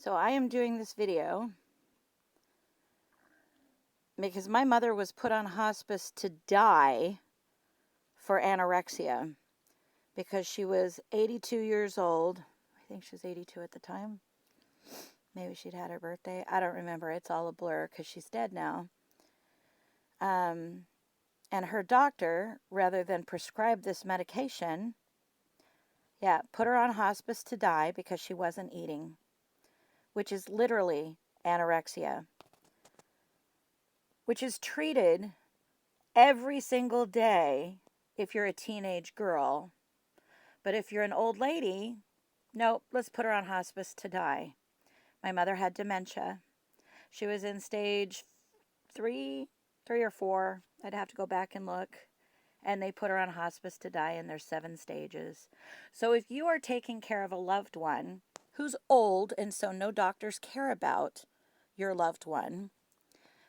So I am doing this video because my mother was put on hospice to die for anorexia because she was 82 years old. I think she was 82 at the time. Maybe she'd had her birthday. I don't remember. It's all a blur because she's dead now. And her doctor, rather than prescribe this medication, put her on hospice to die because she wasn't eating, which is literally anorexia, which is treated every single day if you're a teenage girl. But if you're an old lady, nope, let's put her on hospice to die. My mother had dementia. She was in stage 3 or 4. I'd have to go back and look. And they put her on hospice to die, and there's 7 stages. So if you are taking care of a loved one who's old, and so no doctors care about your loved one,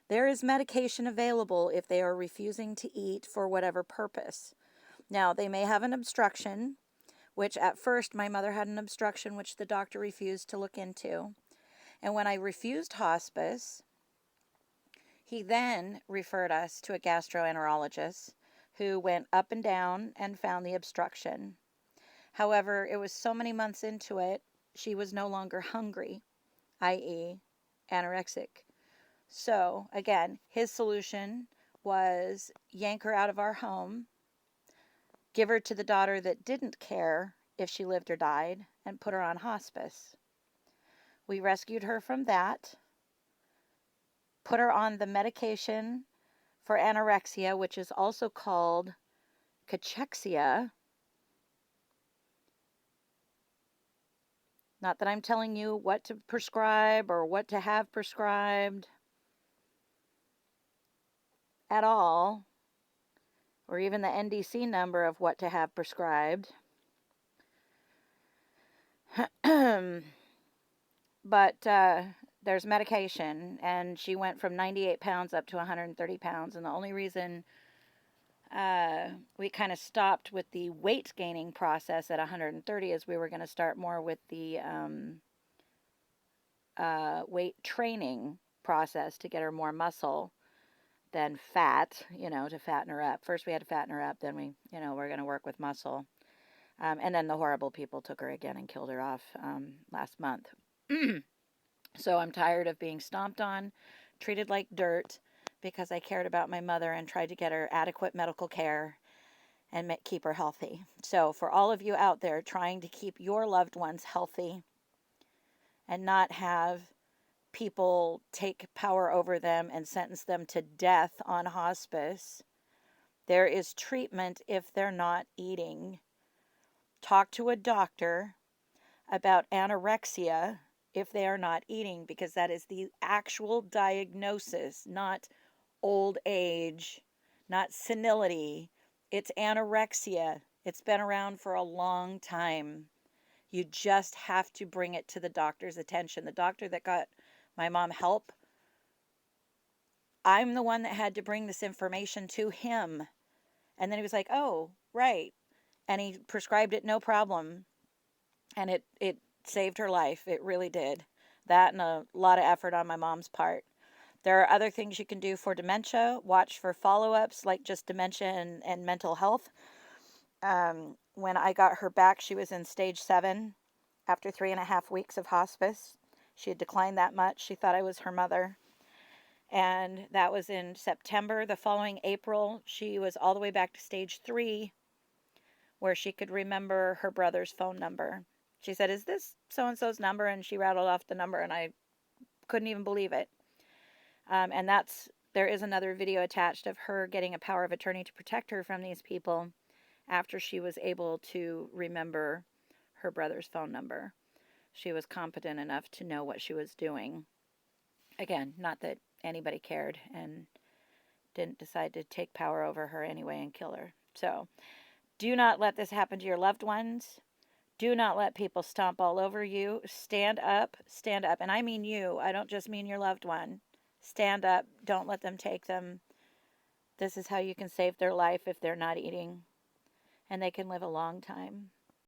there is medication available if they are refusing to eat for whatever purpose. Now, they may have an obstruction, which at first my mother had an obstruction, which the doctor refused to look into. And when I refused hospice, he then referred us to a gastroenterologist who went up and down and found the obstruction. However, it was so many months into it, she was no longer hungry, i.e. anorexic. So, again, his solution was yank her out of our home, give her to the daughter that didn't care if she lived or died, and put her on hospice. We rescued her from that, put her on the medication for anorexia, which is also called cachexia. Not that I'm telling you what to prescribe or what to have prescribed at all, or even the NDC number of what to have prescribed. But there's medication, and she went from 98 pounds up to 130 pounds, and the only reason we kind of stopped with the weight gaining process at 130 is we were going to start more with the weight training process to get her more muscle than fat, to fatten her up. First we had to fatten her up, then we're going to work with muscle. And then the horrible people took her again and killed her off last month. So I'm tired of being stomped on, treated like dirt, because I cared about my mother and tried to get her adequate medical care and keep her healthy. So for all of you out there trying to keep your loved ones healthy and not have people take power over them and sentence them to death on hospice, there is treatment if they're not eating. Talk to a doctor about anorexia if they are not eating, because that is the actual diagnosis, not old age, not senility. It's anorexia. It's been around for a long time. You just have to bring it to the doctor's attention. The doctor that got my mom help, I'm the one that had to bring this information to him. And then he was like, oh, right. And he prescribed it, no problem. And it saved her life. It really did. That and a lot of effort on my mom's part. There are other things you can do for dementia. Watch for follow-ups like just dementia and mental health. When I got her back, she was in stage 7 after 3.5 weeks of hospice. She had declined that much. She thought I was her mother. And that was in September. The following April, she was all the way back to stage 3, where she could remember her brother's phone number. She said, is this so-and-so's number? And she rattled off the number, and I couldn't even believe it. And there is another video attached of her getting a power of attorney to protect her from these people after she was able to remember her brother's phone number. She was competent enough to know what she was doing. Again, not that anybody cared, and didn't decide to take power over her anyway and kill her. So, do not let this happen to your loved ones. Do not let people stomp all over you. Stand up, and I mean you. I don't just mean your loved one. Stand up. Don't let them take them. This is how you can save their life if they're not eating, and they can live a long time.